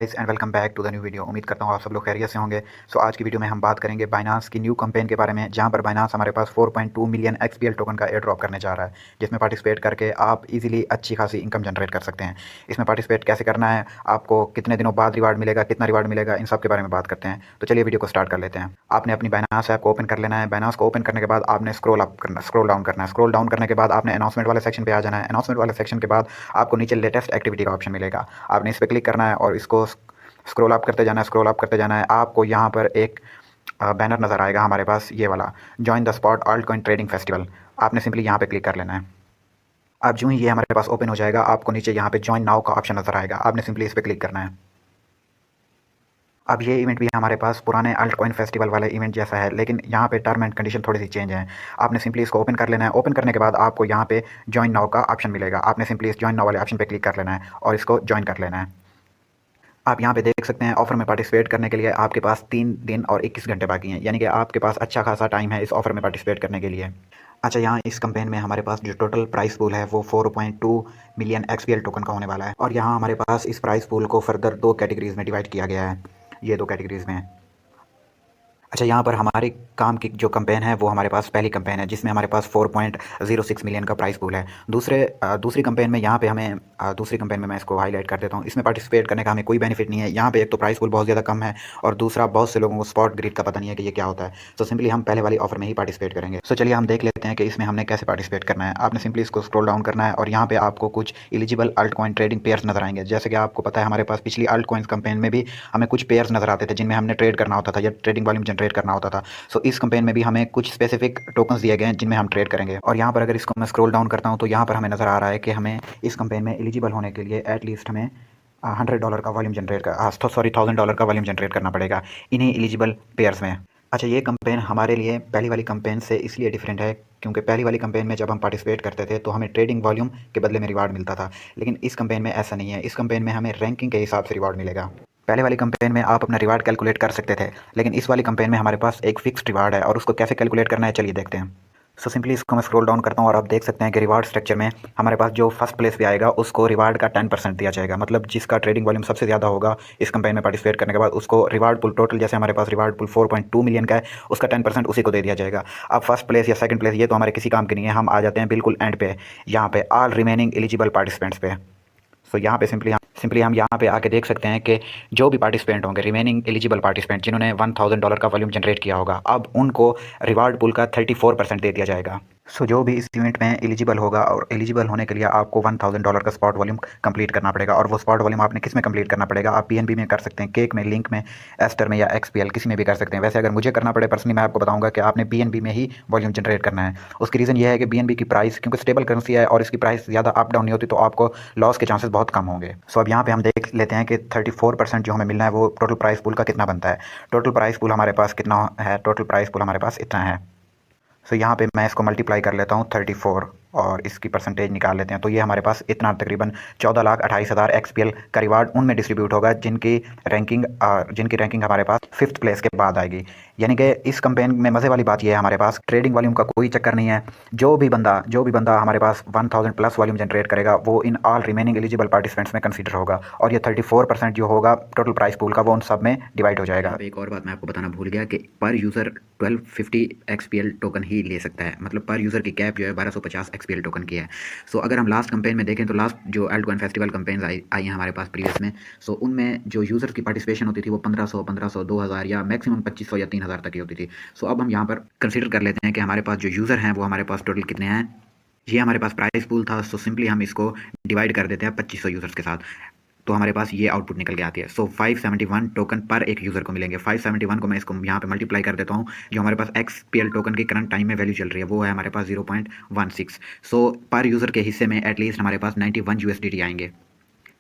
And welcome back to the new video. उम्मीद करता हूँ आप सब लोग खैरियत से होंगे। सो आज की वीडियो में हम बात करेंगे बाइनांस की न्यू कैंपेन के बारे में, जहाँ पर बाइनांस हमारे पास 4.2 मिलियन XBL टोकन का एयर ड्रॉप करने जा रहा है, जिसमें पार्टिसिपेट करके आप इजीली अच्छी खासी इनकम जनरेट कर सकते हैं। इसमें पार्टिसिपेट कैसे करना है, आपको कितने दिनों बाद रिवार्ड मिलेगा, कितना रिवार्ड मिलेगा, इन सब के बारे में बात करते हैं। तो चलिए वीडियो को स्टार्ट कर लेते हैं। आपने अपनी बाइनांस ऐप को ओपन कर लेना है। बाइनांस को ओपन करने के बाद आपने स्क्रॉल डाउन करना है। स्क्रॉल डाउन करने के बाद आपने अनाउंसमेंट वाले सेक्शन पे आ जाना है। अनाउंसमेंट वाले सेक्शन के बाद आपको नीचे लेटेस्ट एक्टिविटी का ऑप्शन मिलेगा। आपने इस पर क्लिक करना है और इसको स्क्रॉल अप करते जाना है। स्क्रॉल अप करते जाना है। आपको यहाँ पर एक बैनर नज़र आएगा हमारे पास, ये वाला, join the spot alt coin trading festival. आपने सिंपली यहाँ पे क्लिक कर लेना है। अब जो ही ये हमारे पास ओपन हो जाएगा, आपको नीचे यहाँ पे जॉइन नाउ का ऑप्शन नज़र आएगा। आपने सिंपली इस पर क्लिक करना है। अब ये इवेंट भी हमारे पास पुराने अल्ट कॉइन फेस्टिवल वाले इवेंट जैसा है, लेकिन यहाँ पे टर्म एंड कंडीशन थोड़ी सी चेंज है। आपने सिंपली इसको ओपन कर लेना है। ओपन करने के बाद आपको यहाँ पे जॉइन नाउ का ऑप्शन मिलेगा। आपने सिंपली इस जॉइन नाउ वाले ऑप्शन पे क्लिक कर लेना है और इसको ज्वाइन कर लेना है। आप यहाँ पे देख सकते हैं, ऑफर में पार्टिसिपेट करने के लिए आपके पास 3 दिन और 21 घंटे बाकी हैं, यानी कि आपके पास अच्छा खासा टाइम है इस ऑफर में पार्टिसिपेट करने के लिए। अच्छा, यहाँ इस कैंपेन में हमारे पास जो टोटल प्राइस पूल है वो 4.2 मिलियन XBL टोकन का होने वाला है, और यहाँ हमारे पास इस प्राइस पूल को फर्दर 2 कैटेगरीज में डिवाइड किया गया है। ये 2 कैटेगरीज में। अच्छा, यहाँ पर हमारे काम की जो कैंपेन है वो हमारे पास पहली कैंपेन है, जिसमें हमारे पास 4.06 मिलियन का प्राइस पूल है। दूसरी कैंपेन में यहाँ पे हमें दूसरी कैंपेन में मैं इसको हाईलाइट कर देता हूँ। इसमें पार्टिसिपेट करने का हमें कोई बेनिफिट नहीं है। यहाँ पे एक तो प्राइस पूल बहुत ज़्यादा कम है, और दूसरा बहुत से लोगों को स्पॉट ग्रिड का पता नहीं है कि ये क्या होता है। तो सिंपली हम पहले वाली ऑफर में ही पार्टिसिपेट करेंगे। सो चलिए हम देख लेते हैं कि इसमें हमने कैसे पार्टिसिपेट करना है। आपने सिंपली इसको स्क्रॉल डाउन करना है और यहाँ पे आपको कुछ eligible altcoin trading pairs नजर आएंगे। जैसे कि आपको पता है, हमारे पास पिछली अल्ट कॉइन कैंपेन में भी हमें कुछ पेयर्स नजर आते थे जिनमें हमने ट्रेड करना होता था या ट्रेडिंग वॉल्यूम जनरेट करना होता था। सो इस कैंपेन में भी हमें कुछ स्पेसिफिक टोकन्स दिए गए हैं जिनमें हम ट्रेड करेंगे। और यहाँ पर अगर इसको मैं स्क्रॉल डाउन करता हूँ तो यहाँ पर हमें नज़र आ रहा है कि हमें इस कैंपेन में एलिजिबल होने के लिए एटलीस्ट हमें $100 का वॉल्यूम जनरेट कर सॉरी $1000 का वॉल्यूम जनरेट करना पड़ेगा इन्हीं एलिजिबल पेयर्स में। अच्छा, ये कैंपेन हमारे लिए पहली वाली कैंपेन से इसलिए डिफरेंट है क्योंकि पहली वाली कैंपेन में जब हम पार्टिसिपेट करते थे तो हमें ट्रेडिंग वॉल्यूम के बदले में रिवार्ड मिलता था, लेकिन इस कैंपेन में ऐसा नहीं है। इस कैंपेन में हमें रैंकिंग के हिसाब से रिवार्ड मिलेगा। पहले वाली कैंपेन में आप अपना रिवार्ड कैलकुलेट कर सकते थे, लेकिन इस वाली कैंपेन में हमारे पास एक फिक्स्ड रिवार्ड है, और उसको कैसे कैलकुलेट करना है चलिए देखते हैं। सो सिंपली इसको मैं स्क्रॉल डाउन करता हूँ और आप देख सकते हैं कि रिवार्ड स्ट्रक्चर में हमारे पास जो फर्स्ट प्लेस पे आएगा उसको रिवार्ड का 10% दिया जाएगा। मतलब जिसका ट्रेडिंग वॉल्यूम सबसे ज़्यादा होगा इस कैंपेन में पार्टिसिपेट करने के बाद, उसको रिवार्ड पुल टोटल, जैसे हमारे पास रिवार्ड पुल 4.2 मिलियन का है, उसका 10% उसी को दे दिया जाएगा। अब फर्स्ट प्लेस या सेकंड प्लेस ये तो हमारे किसी काम की नहीं है। हम आ जाते हैं बिल्कुल एंड पे, यहाँ पे ऑल रिमेनिंग एलिजिबल पार्टिसिपेंट्स पे। सो यहाँ पे सिंपली हम यहाँ पे आके देख सकते हैं कि जो भी पार्टिसिपेंट होंगे, रिमेनिंग एलिजिबल पार्टिसिपेंट जिन्होंने $1000 का वॉल्यूम जनरेट किया होगा, अब उनको रिवार्ड पूल का 34% दे दिया जाएगा। सो जो भी इस इवेंट में एलिजिबल होगा, और एलिजिबल होने के लिए आपको $1000 का स्पॉट वॉल्यूम कंप्लीट करना पड़ेगा। और वो स्पॉट वॉल्यूम आपने किस में कंप्लीट करना पड़ेगा? आप PNB में कर सकते हैं, केक में, लिंक में, एस्टर में, या XPL किसी में भी कर सकते हैं। वैसे अगर मुझे करना पड़े पर्सनली, मैं आपको बताऊंगा कि आपने BNB में ही वॉल्यूम जनरेट करना है। उसकी रीज़न ये है कि BNB की प्राइस, क्योंकि स्टेबल करेंसी है और इसकी प्राइस ज़्यादा अप डाउन नहीं होती, तो आपको लॉस के चांसेस बहुत कम होंगे। सो अब यहाँ पे हम देख लेते हैं कि 34% जो हमें मिलना है वो टोटल प्राइस पूल का कितना बनता है। टोटल प्राइस पूल हमारे पास कितना है? टोटल प्राइस पूल हमारे पास इतना है। सो यहाँ पे मैं इसको मल्टीप्लाई कर लेता हूँ 34, और इसकी परसेंटेज निकाल लेते हैं, तो ये हमारे पास इतना तकरीबन 14,28,000 XPL का रिवार्ड उनमें डिस्ट्रीब्यूट होगा जिनकी रैंकिंग हमारे पास 5th प्लेस के बाद आएगी। यानी कि इस कैंपेन में मज़े वाली बात यह है, हमारे पास ट्रेडिंग वॉल्यूम का कोई चक्कर नहीं है। जो भी बंदा हमारे पास 1000 प्लस वॉल्यूम जनरेट करेगा वो in all remaining eligible participants में कंसीडर होगा, और ये 34% जो होगा टोटल प्राइस पूल का वो उन सब में डिवाइड हो जाएगा। एक और बात मैं आपको बताना भूल गया कि पर यूज़र 1250 XPL टोकन ही ले सकता है। मतलब पर यूज़र की कैप जो है 1250 XPL टोकन की है। सो अगर हम लास्ट कैंपेन में देखें तो लास्ट जो अल्टकॉइन फेस्टिवल कैंपेन्स आई हैं हमारे पास प्रीवियस में, सो उनमें जो यूज़र की पार्टिसिपेशन होती थी वो 1500, 2000 या मैक्सिमम 2500 या 3000 तक की होती थी। सो अब हम यहाँ पर कंसिडर कर लेते हैं कि हमारे पास जो यूज़र हैं वो हमारे पास टोटल कितने हैं। ये हमारे पास प्राइस पूल था, सो सिंपली हम इसको डिवाइड कर देते हैं 2500 यूज़र्स के साथ, तो हमारे पास ये आउटपुट निकल के आती है। सो 571 टोकन पर एक यूज़र को मिलेंगे। 571 को मैं इसको यहाँ पे मल्टीप्लाई कर देता हूँ। जो हमारे पास XPL टोकन की करंट टाइम में वैल्यू चल रही है वो है हमारे पास 0.16। सो पर यूज़र के हिस्से में एटलीस्ट हमारे पास 91 USDT आएंगे।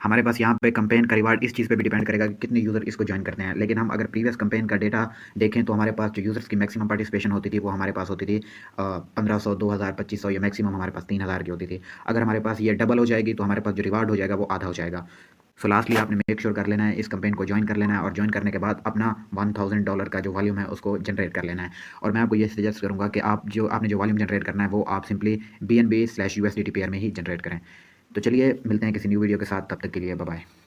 हमारे पास यहाँ पे कंपेन का रिवार्ड इस चीज़ पे भी डिपेंड करेगा कि कितने यूज़र इसको ज्वाइन करते हैं। लेकिन हम अगर प्रीवियस कंपेन का डेटा देखें तो हमारे पास जो यूज़र्स की मैक्सिमम पार्टिसिपेशन होती थी वो हमारे पास होती थी 1500, 2000, 2500 या मैक्सिमम हमारे पास 3000 की होती थी। अगर हमारे पास ये डबल हो जाएगी तो हमारे पास जो रिवार्ड हो जाएगा वो आधा हो जाएगा। सो लास्टली आपने मेक श्योर कर लेना है, इस कंपेन को ज्वाइन कर लेना है, और ज्वाइन करने के बाद अपना $1000 का जो वॉल्यूम है उसको जनरेट कर लेना है। और मैं आपको ये सजेस्ट करूँगा कि आपने जो वॉल्यूम जनरेट करना है वो आप सिंपली BNB/USDT पेयर में ही जनरेट करें। तो चलिए मिलते हैं किसी न्यू वीडियो के साथ, तब तक के लिए बाय बाय।